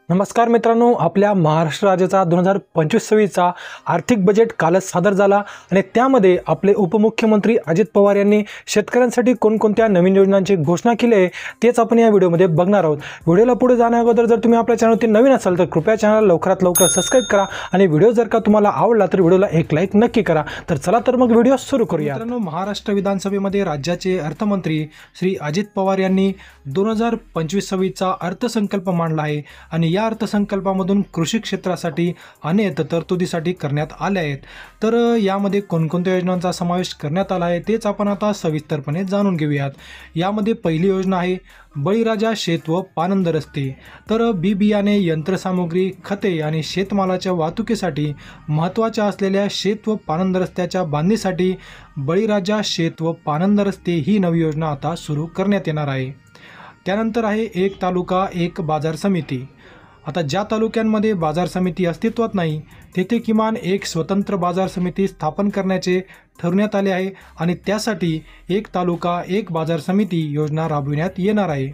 नमस्कार मित्रांनो, आपल्या महाराष्ट्र राज्याचा 2025-26चा आर्थिक बजेट कालच सादर झाला आणि त्यामध्ये आपले उपमुख्यमंत्री अजित पवार यांनी शेतकऱ्यांसाठी कोणकोणत्या नवीन योजनांची घोषणा केली आहे तेच आपण या व्हिडिओमध्ये बघणार आहोत। व्हिडिओला पुढे जाण्याअगोदर जर तुम्ही आपल्या चॅनलवरती नवीन असाल तर कृपया चॅनल लवकरात लवकर सबस्क्राइब करा आणि व्हिडिओ जर का तुम्हाला आवडला तर व्हिडिओला एक लाईक नक्की करा। तर चला तर मग व्हिडिओ सुरू करूया। मित्रांनो, महाराष्ट्र विधानसभेमध्ये राज्याचे अर्थमंत्री श्री अजित पवार यांनी 2025-26चा अर्थसंकल्प मांडला आहे आणि या अर्थसंकल्पामधून कृषी क्षेत्रासाठी अनेक तरतुदीसाठी करण्यात आल्या आहेत। तर यामध्ये कोणकोणत्या योजनांचा समावेश करण्यात आला आहे तेच आपण आता सविस्तरपणे जाणून घेऊयात। यामध्ये पहिली योजना आहे बळीराजा शेत व पानंद रस्ते। तर बी बियाणे, यंत्रसामुग्री, खते आणि शेतमालाच्या वाहतुकीसाठी महत्त्वाच्या असलेल्या शेत व पानंद रस्त्याच्या बांधणीसाठी बळीराजा शेत व पानंद रस्ते ही नवी योजना आता सुरू करण्यात येणार आहे। त्यानंतर आहे एक तालुका एक बाजार समिती। आता ज्या तालुक्यांमध्ये बाजार समिती अस्तित्वात नाही तेथे किमान एक स्वतंत्र बाजार समिती स्थापन करण्याचे ठरवण्यात आले आहे आणि त्यासाठी एक तालुका एक बाजार समिती योजना राबविण्यात येणार आहे।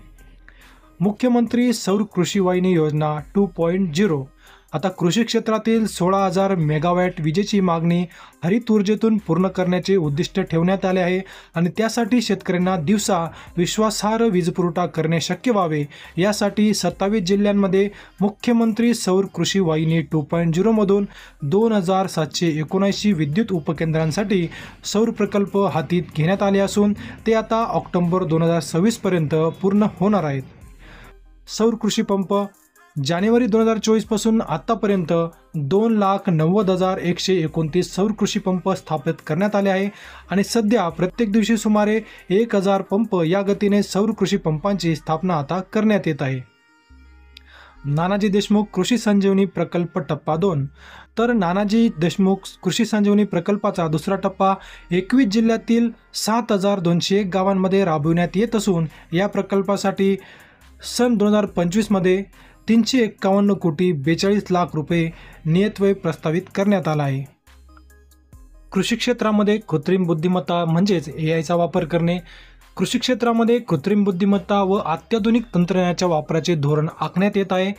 मुख्यमंत्री सौर कृषी वाहिनी योजना 2.0। आता कृषी क्षेत्रातील 16,000 मेगावॅट विजेची मागणी हरित ऊर्जेतून पूर्ण करण्याचे उद्दिष्ट ठेवण्यात आले आहे आणि त्यासाठी शेतकऱ्यांना दिवसा विश्वासार्ह वीजपुरवठा करणे शक्य व्हावे यासाठी 27 जिल्ह्यांमध्ये मुख्यमंत्री सौर कृषी वाहिनी 2.0 मधून 2,779 विद्युत उपकेंद्रांसाठी सौर प्रकल्प हातीत घेण्यात आले असून ते आता ऑक्टोबर 2026 पर्यंत पूर्ण होणार आहेत। सौर कृषी पंप जानेवारी 2024 पासून आतापर्यंत 2,90,129 सौर कृषी पंप स्थापित करण्यात आले आहे आणि सध्या प्रत्येक दिवशी सुमारे 1,000 पंप या गतीने सौर कृषी पंपांची स्थापना आता करण्यात येत आहे। नानाजी देशमुख कृषी संजीवनी प्रकल्प टप्पा 2। तर नानाजी देशमुख कृषी संजीवनी प्रकल्पाचा दुसरा टप्पा 21 जिल्ह्यातील 7,201 गावांमध्ये राबविण्यात येत असून या प्रकल्पासाठी सन 2025 मध्ये 351 कोटी 42 लाख रुपये नियतव्यय प्रस्तावित करण्यात आला आहे। कृषी क्षेत्रामध्ये कृत्रिम बुद्धिमत्ता म्हणजेच एआयचा वापर करणे। कृषी क्षेत्रामध्ये कृत्रिम बुद्धिमत्ता व अत्याधुनिक तंत्रज्ञानाच्या वापराचे धोरण आखण्यात येत आहे।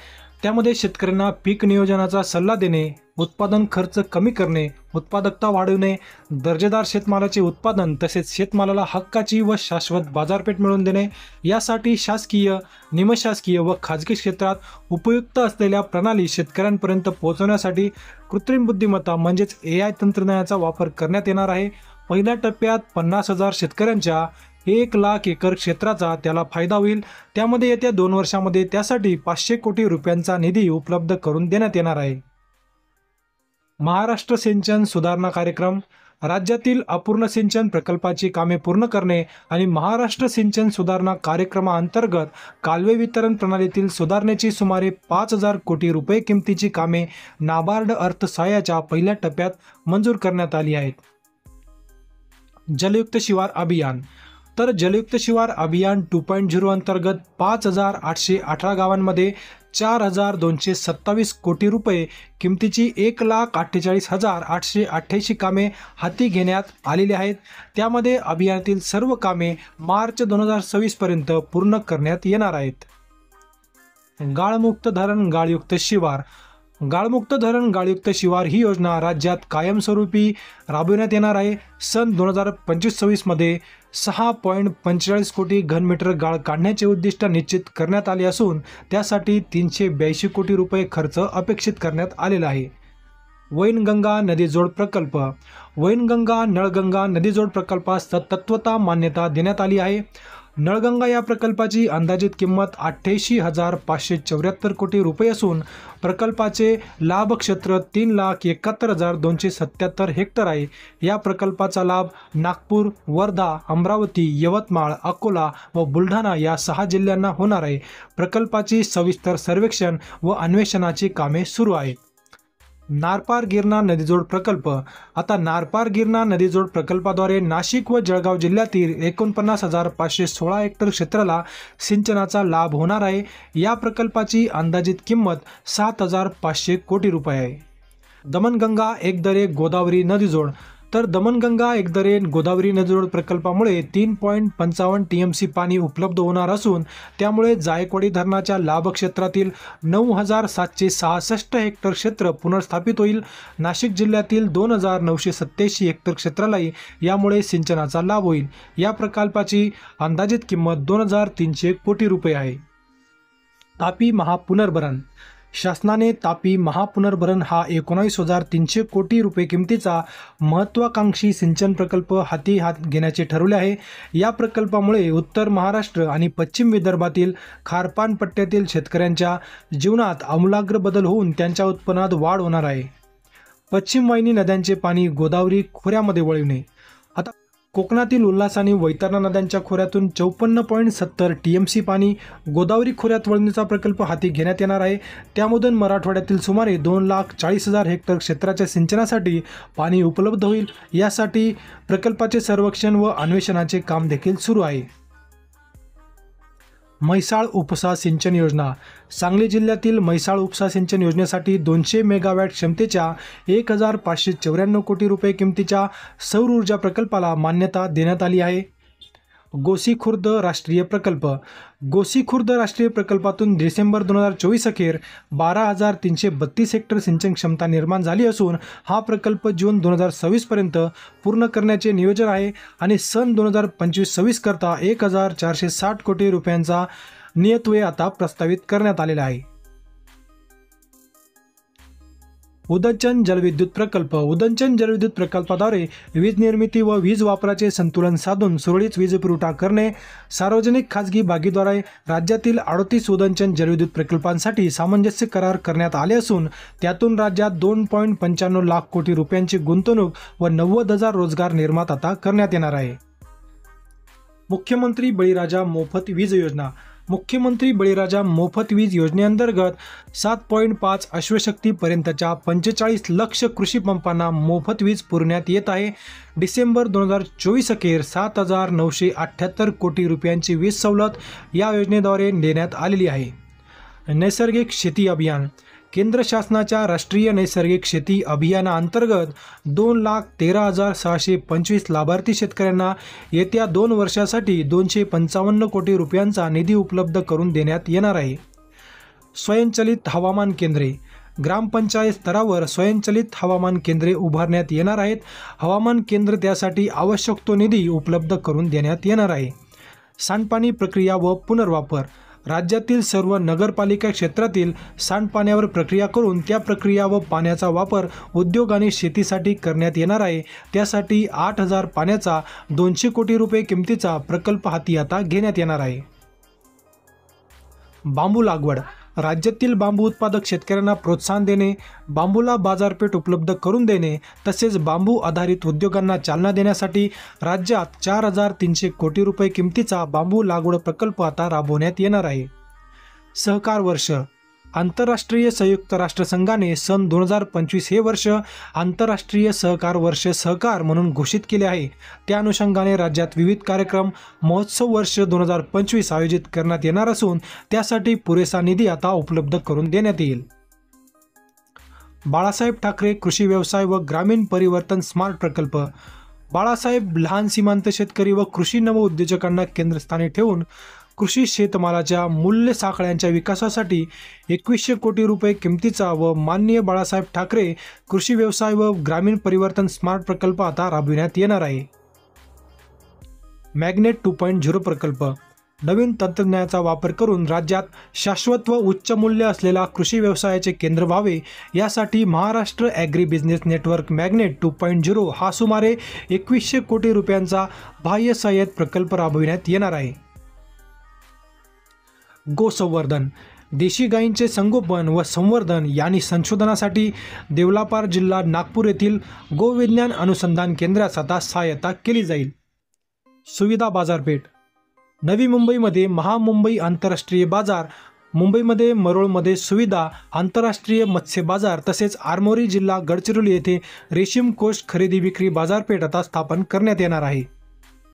त्यामध्ये शेतकऱ्यांना पीक नियोजनाचा सल्ला देणे, उत्पादन खर्च कमी करणे, उत्पादकता वाढवणे, दर्जेदार शेतमालाचे उत्पादन तसेच शेतमालाला हक्काची व शाश्वत बाजारपेठ मिळवून देणे यासाठी शासकीय, निमशासकीय व खाजगी क्षेत्रात उपयुक्त असलेल्या प्रणाली शेतकऱ्यांपर्यंत पोहोचवण्यासाठी कृत्रिम बुद्धिमत्ता म्हणजेच एआय तंत्रज्ञानाचा वापर करण्यात येणार आहे। पहिल्या टप्प्यात 50,000 शेतकऱ्यांच्या 1,00,000 एकर क्षेत्राचा त्याला फायदा होईल। त्यामध्ये येत्या 2 वर्षांमध्ये त्यासाठी 500 कोटी रुपयांचा निधी उपलब्ध करून देण्यात येणार आहे। महाराष्ट्र सिंचन सुधारणा कार्यक्रम। राज्यातील अपूर्ण सिंचन प्रकल्पाची कामे पूर्ण करणे आणि महाराष्ट्र सिंचन सुधारणा कार्यक्रमाअंतर्गत कालवे वितरण प्रणालीतील सुधारणेची सुमारे 5,000 कोटी रुपये किमतीची कामे नाबार्ड अर्थसहाय्याच्या पहिल्या टप्प्यात मंजूर करण्यात आली आहेत। जलयुक्त शिवार अभियान। तर जलयुक्त शिवार अभियान 2.0 अंतर्गत 5,818 गावांमध्ये 4,227 कोटी रुपये किमतीची 1,48,888 कामे हाती घेण्यात आलेली आहेत। त्यामध्ये अभियानातील सर्व कामे मार्च 2026 पर्यंत पूर्ण करण्यात येणार आहेत। गाळमुक्त धरण गाळयुक्त शिवार। गाळमुक्त धरण गाळयुक्त शिवार ही योजना राज्यात कायमस्वरूपी राबविण्यात येणार आहे। सन 2025-26 मध्ये 6.45 कोटी घनमीटर गाळ काढण्याचे उद्दिष्ट निश्चित करण्यात आले असून त्यासाठी 382 कोटी रुपये खर्च अपेक्षित करण्यात आलेला आहे। वैनगंगा नदीजोड प्रकल्प। वैनगंगा नळगंगा नदीजोड प्रकल्पास तत्वता मान्यता देण्यात आली आहे। नळगंगा या प्रकल्पाची अंदाजित किंमत 88,574 कोटी रुपये असून प्रकल्पाचे लाभ क्षेत्र 3,71,277 हेक्टर आहे। या प्रकल्पाचा लाभ नागपूर, वर्धा, अमरावती, यवतमाळ, अकोला व बुलढाणा या 6 जिल्ह्यांना होणार आहे। प्रकल्पाची सविस्तर सर्वेक्षण व अन्वेषणाची कामे सुरू आहेत। नारपार गिरणा नदीजोड प्रकल्प। आता नारपार गिरणा नदीजोड प्रकल्पाद्वारे नाशिक व जळगाव जिल्ह्यातील 49,516 हेक्टर क्षेत्राला सिंचनाचा लाभ होणार आहे। या प्रकल्पाची अंदाजित किंमत 7,500 कोटी रुपये आहे। दमणगंगा एकदरे गोदावरी नदीजोड। तर दमणगंगा एकदरे गोदावरी नदीजोड प्रकल्पामुळे 3.55 TMC पाणी उपलब्ध होणार असून त्यामुळे जायकवाडी धरणाच्या लाभक्षेत्रातील 9,766 हेक्टर क्षेत्र पुनर्स्थापित होईल। नाशिक जिल्ह्यातील 2,987 हेक्टर क्षेत्रालाही यामुळे सिंचनाचा लाभ होईल। या प्रकल्पाची अंदाजित किंमत 2,300 कोटी रुपये आहे। तापी महापुनर्भरण शासनाने तापी महापुनर्भरण हा 19,300 कोटी रुपये किमतीचा महत्त्वाकांक्षी सिंचन प्रकल्प हाती घेण्याचे ठरवले आहे। या प्रकल्पामुळे उत्तर महाराष्ट्र आणि पश्चिम विदर्भातील खारपान पट्ट्यातील शेतकऱ्यांच्या जीवनात आमूलाग्र बदल होऊन त्यांच्या उत्पन्नात वाढ होणार आहे। पश्चिम वाहिनी नद्यांचे पाणी गोदावरी खोऱ्यामध्ये वळविणे। आता कोकणातील उल्हास आणि वैतरणा नद्यांच्या खोऱ्यातून 54.70 TMC पाणी गोदावरी खोऱ्यात वळवण्याचा प्रकल्प हाती घेण्यात येणार आहे। त्यामधून मराठवाड्यातील सुमारे 2,40,000 हेक्टर क्षेत्राच्या सिंचनासाठी पाणी उपलब्ध होईल। यासाठी प्रकल्पाचे सर्वेक्षण व अन्वेषणाचे काम देखील सुरू आहे। म्हैसाळ उपसा सिंचन योजना सांगली जिल्ह्यातील म्हैसाळ उपसा सिंचन योजनेसाठी 200 मेगावॅट क्षमतेच्या 1,594 कोटी रुपये किमतीच्या सौर ऊर्जा प्रकल्पाला मान्यता देण्यात आली आहे। गोसीखुर्द राष्ट्रीय प्रकल्प गोसीखुर्द राष्ट्रीय प्रकल्पातून डिसेंबर 2024 अखेर 12,332 हेक्टर सिंचन क्षमता निर्माण झाली असून हा प्रकल्प जून 2026 पर्यंत पूर्ण करण्याचे नियोजन आहे आणि सन 2025-26 करता 1,460 कोटी रुपयांचा नियतव्यय आता प्रस्तावित करण्यात आलेला आहे। उदंचन जलविद्युत प्रकल्प उदंचन जलविद्युत प्रकल्पाद्वारे वीज निर्मिती व वीज वापराचे संतुलन साधून सुरळीत वीज पुरवठा करणे। सार्वजनिक खाजगी भागीदारीद्वारे राज्यातील 38 उदंचन जलविद्युत प्रकल्पांसाठी सामंजस्य करार करण्यात आले असून त्यातून राज्यात 2.95 लाख कोटी रुपयांची गुंतवणूक व 90,000 रोजगार निर्माण आता करण्यात येणार आहे। मुख्यमंत्री बळीराजा मोफत वीज योजना मुख्यमंत्री बळीराजा मोफत वीज योजनेअंतर्गत 7.5 अश्वशक्तीपर्यंतच्या 45 लक्ष कृषी पंपांना मोफत वीज पुरवण्यात येत आहे। डिसेंबर 2024 अखेर 7,978 कोटी रुपयांची वीज सवलत या योजनेद्वारे देण्यात आलेली आहे। नैसर्गिक शेती अभियान केंद्र शासनाच्या राष्ट्रीय नैसर्गिक शेती अभियानाअंतर्गत 2,13,625 लाभार्थी शेतकऱ्यांना येत्या 2 वर्षासाठी 255 कोटी रुपयांचा निधी उपलब्ध करून देण्यात येणार आहे। स्वयंचलित हवामान केंद्रे ग्रामपंचायत स्तरावर स्वयंचलित हवामान केंद्रे उभारण्यात येणार आहेत। हवामान केंद्र त्यासाठी आवश्यक तो निधी उपलब्ध करून देण्यात येणार आहे। सांडपाणी प्रक्रिया व पुनर्वापर राज्यातील सर्व नगरपालिका क्षेत्रातील सांडपाण्यावर प्रक्रिया करून त्या प्रक्रिया व पाण्याचा वापर उद्योग आणि शेतीसाठी करण्यात येणार आहे। त्यासाठी 8,000 पाण्याचा 200 कोटी रुपये किमतीचा प्रकल्प हाती आता घेण्यात येणार आहे। बांबू लागवड राज्यातील बांबू उत्पादक शेतकऱ्यांना प्रोत्साहन देणे, बांबूला बाजारपेठ उपलब्ध करून देणे तसेच बांबू आधारित उद्योगांना चालना देण्यासाठी राज्यात 4,300 कोटी रुपये किमतीचा बांबू लागवड प्रकल्प आता राबवण्यात येणार आहे। सहकार वर्ष आंतरराष्ट्रीय संयुक्त राष्ट्रसंघाने सन 2025 हे वर्ष आंतरराष्ट्रीय सहकार वर्ष सहकार म्हणून घोषित केले आहे। त्या अनुषंगाने राज्यात विविध कार्यक्रम महोत्सव वर्ष 2025 आयोजित करण्यात येणार असून त्यासाठी पुरेसा निधी आता उपलब्ध करून देण्यात येईल। बाळासाहेब ठाकरे कृषी व्यवसाय व ग्रामीण परिवर्तन स्मार्ट प्रकल्प बाळासाहेब लहान सीमांत शेतकरी व कृषी नवउद्योजकांना केंद्रस्थानी ठेवून कृषी शेतमालाच्या मूल्य साखळ्यांच्या विकासासाठी 2100 कोटी रुपये किमतीचा व माननीय बाळासाहेब ठाकरे कृषी व्यवसाय व ग्रामीण परिवर्तन स्मार्ट प्रकल्प आता राबविण्यात येणार आहे। मॅग्नेट 2.0 प्रकल्प नवीन तंत्रज्ञानाचा वापर करून राज्यात शाश्वत व उच्च मूल्य असलेला कृषी व्यवसायाचे केंद्र व्हावे यासाठी Maharashtra agri business network magnet 2.0 हा सुमारे 2100 कोटी रुपयांचा बाह्य सहाय्यित प्रकल्प राबविण्यात येणार आहे। गोसंवर्धन देशी गायींचे संगोपन व संवर्धन यांनी संशोधनासाठी देवलापार जिल्हा नागपूर येथील गोविज्ञान अनुसंधान केंद्रास आता सहाय्यता केली जाईल। सुविधा बाजारपेठ नवी मुंबईमध्ये महामुंबई आंतरराष्ट्रीय बाजार, मुंबईमध्ये मरोळमध्ये सुविधा आंतरराष्ट्रीय मत्स्य बाजार तसेच आरमोरी जिल्हा गडचिरोली येथे रेशीम कोष खरेदी विक्री बाजारपेठ आता स्थापन करण्यात येणार आहे।